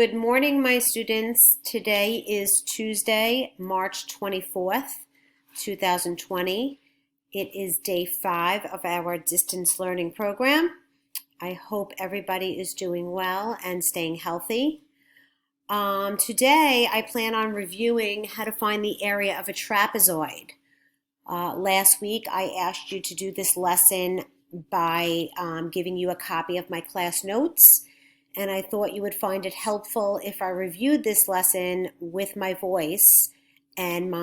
Good morning, my students. Today is Tuesday, March 24th, 2020. It is day 5 of our distance learning program. I hope everybody is doing well and staying healthy. Today, I plan on reviewing how to find the area of a trapezoid. Last week, I asked you to do this lesson by giving you a copy of my class notes. And I thought you would find it helpful if I reviewed this lesson with my voice and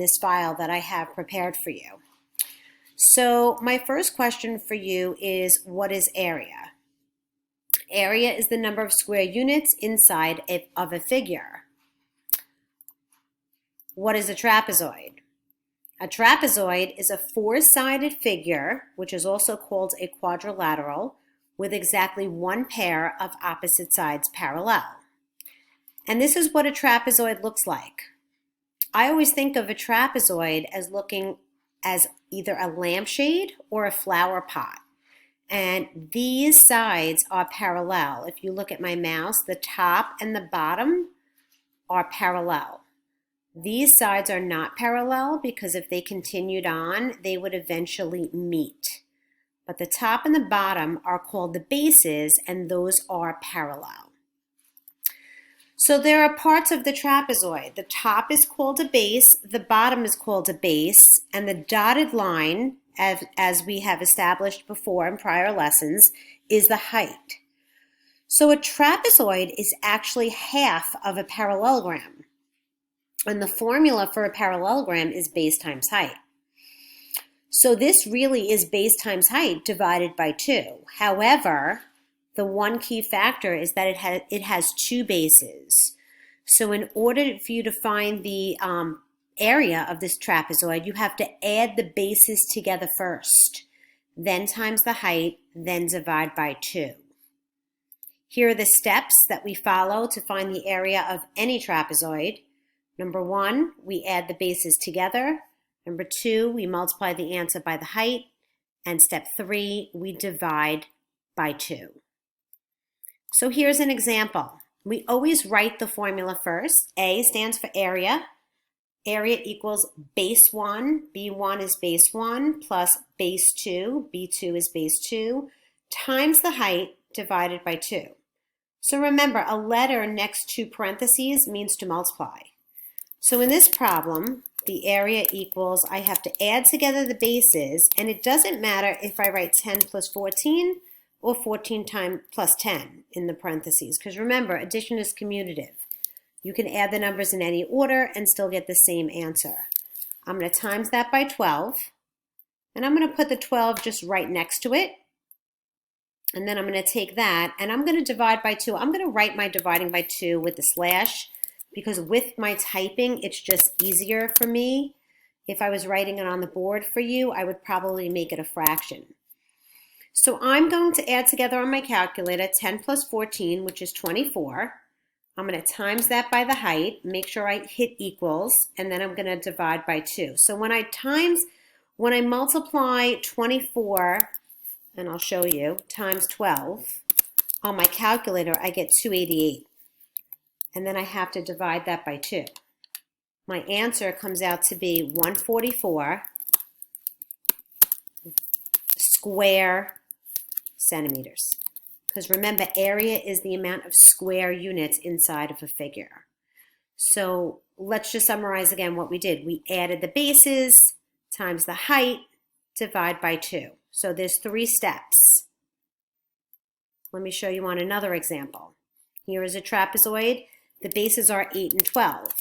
this file that I have prepared for you. So my first question for you is, what is area? Area is the number of square units inside of a figure. What is a trapezoid? A trapezoid is a four-sided figure, which is also called a quadrilateral, with exactly one pair of opposite sides parallel. And this is what a trapezoid looks like. I always think of a trapezoid as looking as either a lampshade or a flower pot. And these sides are parallel. If you look at my mouse, the top and the bottom are parallel. These sides are not parallel because if they continued on, they would eventually meet. But the top and the bottom are called the bases, and those are parallel. So there are parts of the trapezoid. The top is called a base, the bottom is called a base, and the dotted line, as we have established before in prior lessons, is the height. So a trapezoid is actually half of a parallelogram. And the formula for a parallelogram is base times height. So this really is base times height divided by 2. However, the one key factor is that it has two bases. So in order for you to find the area of this trapezoid, you have to add the bases together first, then times the height, then divide by 2. Here are the steps that we follow to find the area of any trapezoid. Number 1, we add the bases together. Number 2, we multiply the answer by the height. And step 3, we divide by 2. So here's an example. We always write the formula first. A stands for area. Area equals base 1, B1 is base 1, plus base 2, B2 is base 2, times the height divided by 2. So remember, a letter next to parentheses means to multiply. So in this problem, the area equals, I have to add together the bases, and it doesn't matter if I write 10 plus 14 or 14 plus 10 in the parentheses, because remember, addition is commutative. You can add the numbers in any order and still get the same answer. I'm going to times that by 12, and I'm going to put the 12 just right next to it, and then I'm going to take that, and I'm going to divide by 2. I'm going to write my dividing by 2 with the slash, because with my typing, it's just easier for me. If I was writing it on the board for you, I would probably make it a fraction. So I'm going to add together on my calculator 10 plus 14, which is 24. I'm going to times that by the height, make sure I hit equals, and then I'm going to divide by 2. So when I multiply 24, and I'll show you, times 12, on my calculator, I get 288. And then I have to divide that by 2. My answer comes out to be 144 square centimeters. Because remember, area is the amount of square units inside of a figure. So let's just summarize again what we did. We added the bases times the height, divide by 2. So there's 3 steps. Let me show you on another example. Here is a trapezoid. The bases are 8 and 12.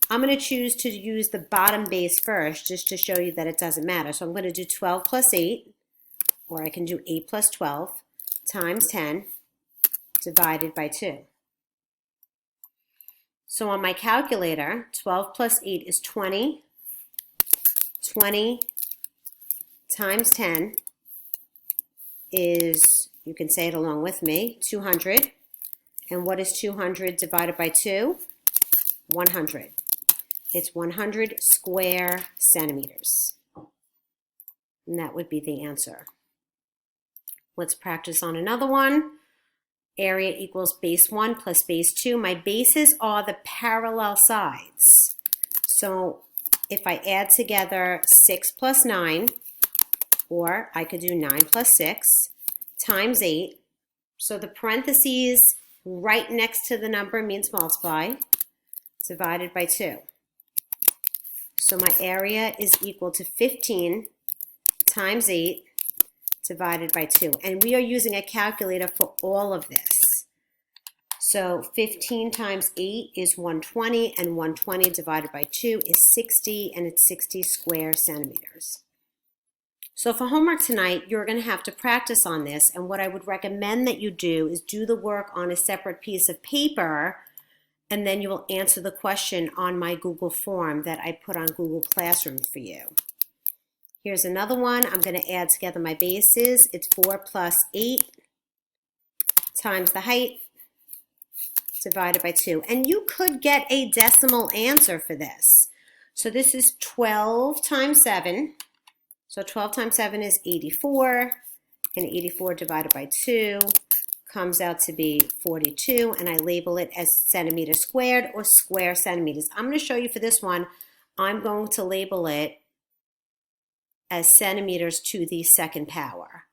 I'm going to choose to use the bottom base first just to show you that it doesn't matter. So I'm going to do 12 plus 8, or I can do 8 plus 12, times 10, divided by 2. So on my calculator, 12 plus 8 is 20. 20 times 10 is, you can say it along with me, 200. And what is 200 divided by 2? 100. It's 100 square centimeters. And that would be the answer. Let's practice on another one. Area equals base 1 plus base 2. My bases are the parallel sides. So if I add together 6 plus 9, or I could do 9 plus 6 times 8. So the parentheses right next to the number means multiply, divided by 2. So my area is equal to 15 times 8 divided by 2. And we are using a calculator for all of this. So 15 times 8 is 120, and 120 divided by 2 is 60, and it's 60 square centimeters. So for homework tonight, you're going to have to practice on this, and what I would recommend that you do is do the work on a separate piece of paper, and then you will answer the question on my Google form that I put on Google Classroom for you. Here's another one. I'm going to add together my bases. It's 4 plus 8 times the height divided by 2. And you could get a decimal answer for this. So this is 12 times 7. So 12 times 7 is 84. And 84 divided by 2 comes out to be 42. And I label it as centimeters squared or square centimeters. I'm going to show you for this one, I'm going to label it as centimeters to the second power.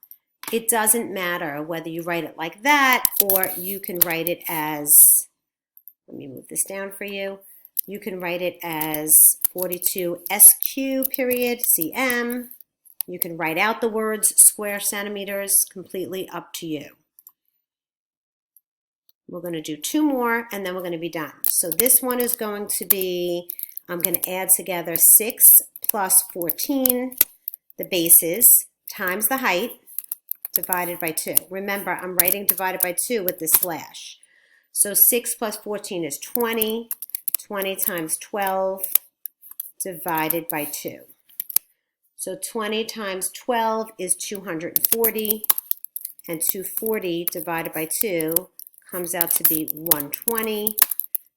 It doesn't matter whether you write it like that or you can write it as, let me move this down for you. You can write it as 42 SQ period cm. You can write out the words square centimeters, completely up to you. We're going to do 2 more and then we're going to be done. So this one is going to be, I'm going to add together 6 plus 14, the bases, times the height, divided by 2. Remember, I'm writing divided by 2 with this slash. So 6 plus 14 is 20. 20 times 12 divided by 2. So 20 times 12 is 240. And 240 divided by 2 comes out to be 120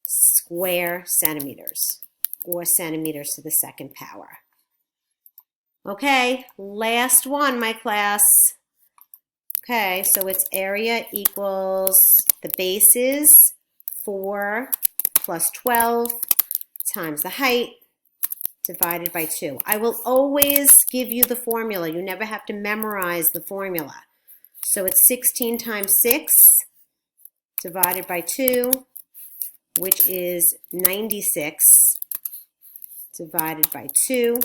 square centimeters, or centimeters to the second power. Okay, last one, my class. Okay, so its area equals the bases, 4 plus 12 times the height divided by 2. I will always give you the formula. You never have to memorize the formula. So it's 16 times 6 divided by 2, which is 96 divided by 2.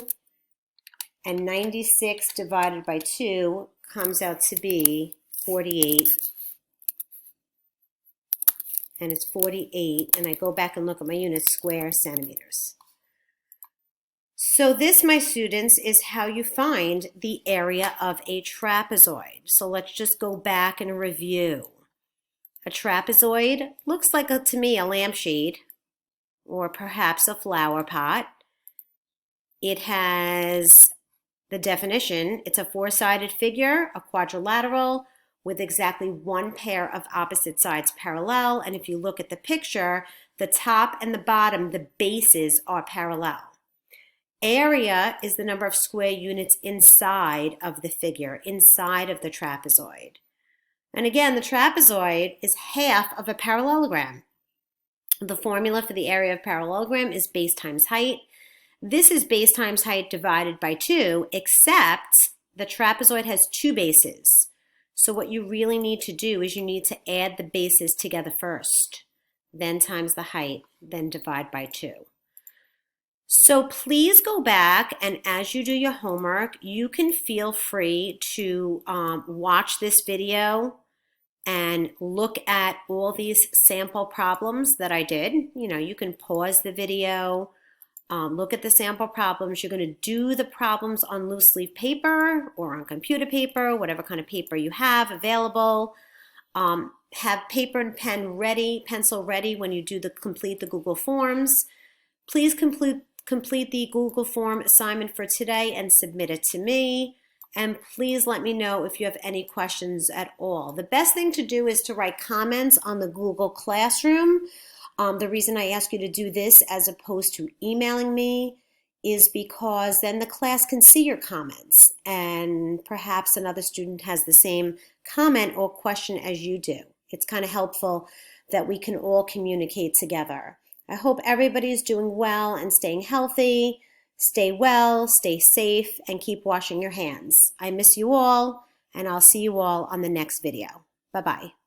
And 96 divided by 2 comes out to be 48. And it's 48, and I go back and look at my units, square centimeters. So this, my students, is how you find the area of a trapezoid. So let's just go back and review. A trapezoid looks like, to me, a lampshade, or perhaps a flower pot. It has the definition, it's a 4-sided figure, a quadrilateral, with exactly 1 pair of opposite sides parallel. And if you look at the picture, the top and the bottom, the bases are parallel. Area is the number of square units inside of the figure, inside of the trapezoid. And again, the trapezoid is half of a parallelogram. The formula for the area of parallelogram is base times height. This is base times height divided by 2, except the trapezoid has 2 bases. So what you really need to do is you need to add the bases together first, then times the height, then divide by 2. So please go back, and as you do your homework, you can feel free to watch this video and look at all these sample problems that I did. You know, you can pause the video, look at the sample problems. You're going to do the problems on loose leaf paper or on computer paper, whatever kind of paper you have available. Have paper and pen ready, pencil ready when you do complete the Google Forms. Please complete the Google Form assignment for today and submit it to me. And please let me know if you have any questions at all. The best thing to do is to write comments on the Google Classroom. The reason I ask you to do this as opposed to emailing me is because then the class can see your comments, and perhaps another student has the same comment or question as you do. It's kind of helpful that we can all communicate together. I hope everybody's doing well and staying healthy. Stay well, stay safe, and keep washing your hands. I miss you all, and I'll see you all on the next video. Bye-bye.